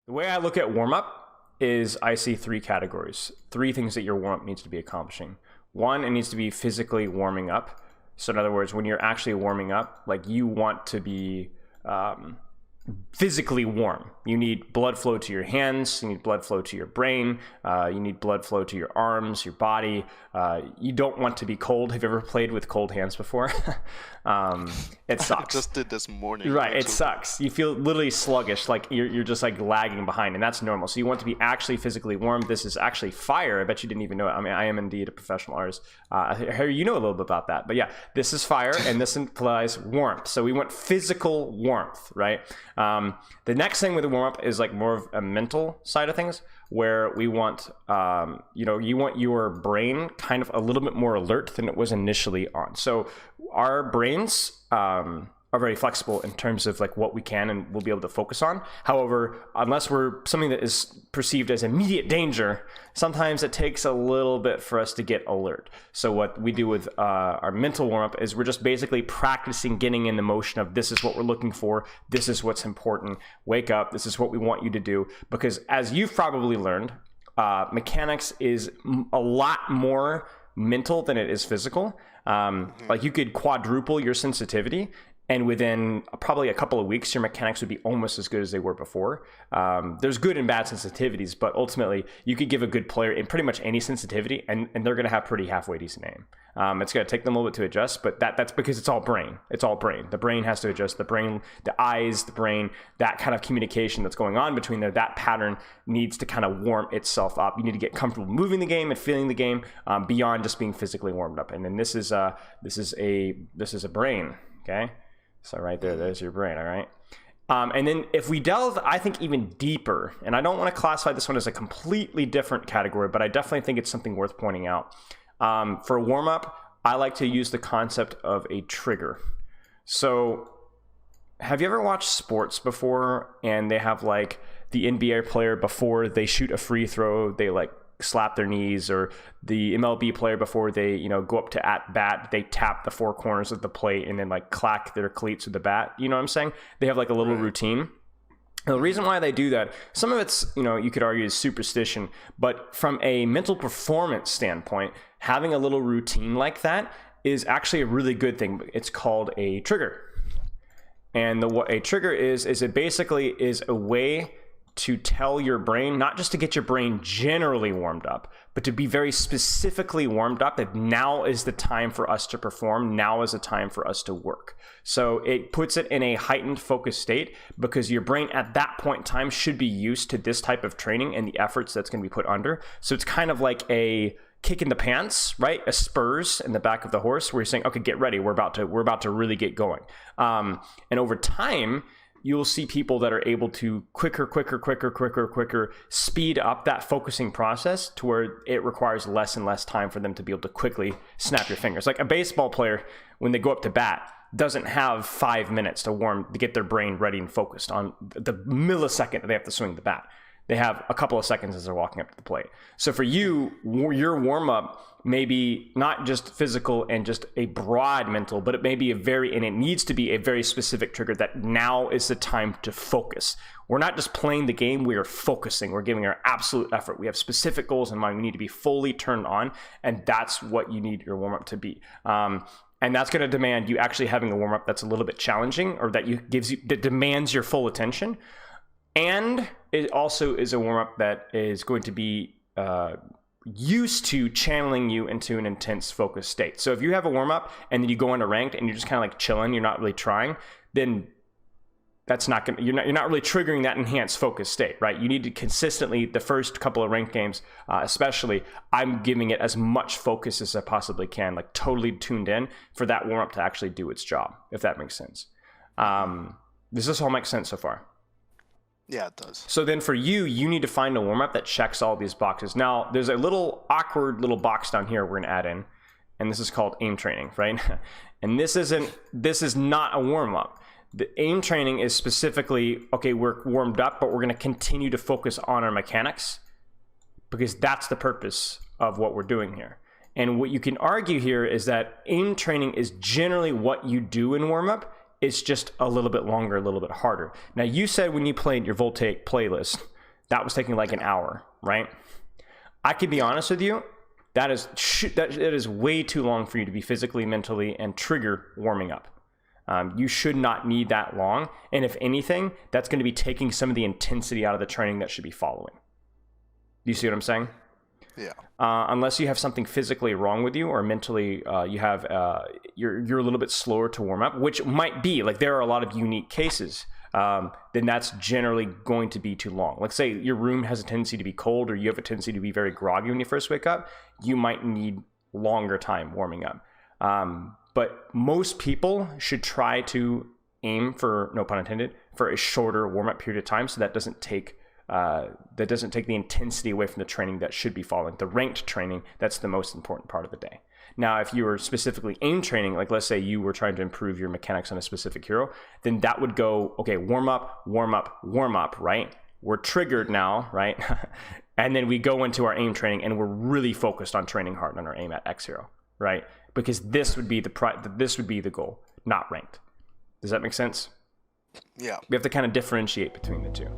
The way I look at warm-up is I see three categories, three things that your warm-up needs to be accomplishing. One, it needs to be physically warming up. So in other words, when you're actually warming up, like you want to be physically warm. You need blood flow to your hands, you need blood flow to your brain, you need blood flow to your arms, your body. You don't want to be cold. Have you ever played with cold hands before? It sucks. I just did this morning. Right, it sucks. You feel literally sluggish, like you're just like lagging behind, and that's normal. So you want to be actually physically warm. This is actually fire. I bet you didn't even know it. I mean, I am indeed a professional artist. You know a little bit about that. But yeah, this is fire, and this implies warmth. So we want physical warmth, right? The next thing with the warm-up is like more of a mental side of things, where we want, you want your brain kind of a little bit more alert than it was initially on. So our brains are very flexible in terms of like what we can and we'll be able to focus on. However, unless we're something that is perceived as immediate danger, sometimes it takes a little bit for us to get alert. So what we do with our mental warm-up is we're just basically practicing getting in the motion of this is what we're looking for, this is what's important, wake up, this is what we want you to do. Because as you've probably learned, mechanics is a lot more mental than it is physical. Like you could quadruple your sensitivity, and within probably a couple of weeks, your mechanics would be almost as good as they were before. There's good and bad sensitivities, but ultimately, you could give a good player in pretty much any sensitivity, and they're going to have pretty halfway decent aim. It's going to take them a little bit to adjust, but that's because it's all brain. It's all brain. The brain has to adjust. The brain, the eyes, the brain, that kind of communication that's going on between there, that pattern needs to kind of warm itself up. You need to get comfortable moving the game and feeling the game beyond just being physically warmed up. And then this is a brain, okay? So right there's your brain, all right? And then if we delve, I think, even deeper, and I don't want to classify this one as a completely different category, but I definitely think it's something worth pointing out. For warm-up, I like to use the concept of a trigger. So have you ever watched sports before and they have like the NBA player before they shoot a free throw, they like slap their knees, or the MLB player before they go up to at bat, they tap the four corners of the plate and then like clack their cleats with the bat? You know what I'm saying? They have like a little routine. And the reason why they do that, some of it's, you could argue is superstition, but from a mental performance standpoint, having a little routine like that is actually a really good thing. It's called a trigger. And what a trigger is it basically is a way to tell your brain, not just to get your brain generally warmed up, but to be very specifically warmed up that now is the time for us to perform, now is the time for us to work. So it puts it in a heightened focus state because your brain at that point in time should be used to this type of training and the efforts that's going to be put under. So it's kind of like a kick in the pants, right? A spurs in the back of the horse where you're saying, okay, get ready. We're about to really get going. And over time, you'll see people that are able to quicker speed up that focusing process to where it requires less and less time for them to be able to quickly snap your fingers. Like a baseball player, when they go up to bat, doesn't have 5 minutes to get their brain ready and focused on the millisecond that they have to swing the bat. They have a couple of seconds as they're walking up to the plate. So for you, your warm-up may be not just physical and just a broad mental, but it may be and it needs to be a very specific trigger that now is the time to focus. We're not just playing the game, we are focusing. We're giving our absolute effort. We have specific goals in mind. We need to be fully turned on, and that's what you need your warm-up to be. And that's going to demand you actually having a warm-up that's a little bit challenging, or that demands your full attention. And it also is a warm-up that is going to be used to channeling you into an intense focused state. So if you have a warm-up and then you go into ranked and you're just kind of like chilling, you're not really trying, then that's not going to, you're not really triggering that enhanced focus state, right? You need to consistently, the first couple of ranked games, especially, I'm giving it as much focus as I possibly can, like totally tuned in for that warm-up to actually do its job, if that makes sense. Does this all make sense so far? Yeah, it does. So then for you need to find a warm-up that checks all these boxes. Now, there's a little awkward little box down here we're going to add in, and this is called aim training, right? And this is not a warm-up. The aim training is specifically, okay, we're warmed up, but we're going to continue to focus on our mechanics because that's the purpose of what we're doing here. And what you can argue here is that aim training is generally what you do in warm-up. It's just a little bit longer, a little bit harder. Now, you said when you played your Voltaic playlist That was taking like an hour, right? I can be honest with you, that is way too long for you to be physically, mentally, and trigger warming up. You should not need that long. And if anything, that's going to be taking some of the intensity out of the training that should be following. Do you see what I'm saying? Yeah. Unless you have something physically wrong with you or mentally you have you're a little bit slower to warm up, which might be like there are a lot of unique cases. Then that's generally going to be too long. Like say your room has a tendency to be cold or you have a tendency to be very groggy when you first wake up, you might need longer time warming up. But most people should try to aim for, no pun intended, for a shorter warm-up period of time so that doesn't take the intensity away from the training that should be following. The ranked training, that's the most important part of the day. Now, if you were specifically aim training, like let's say you were trying to improve your mechanics on a specific hero, then that would go, okay, warm up, right? We're triggered now, right? And then we go into our aim training and we're really focused on training hard on our aim at X hero, right? Because this would be the goal, not ranked. Does that make sense? Yeah. We have to kind of differentiate between the two.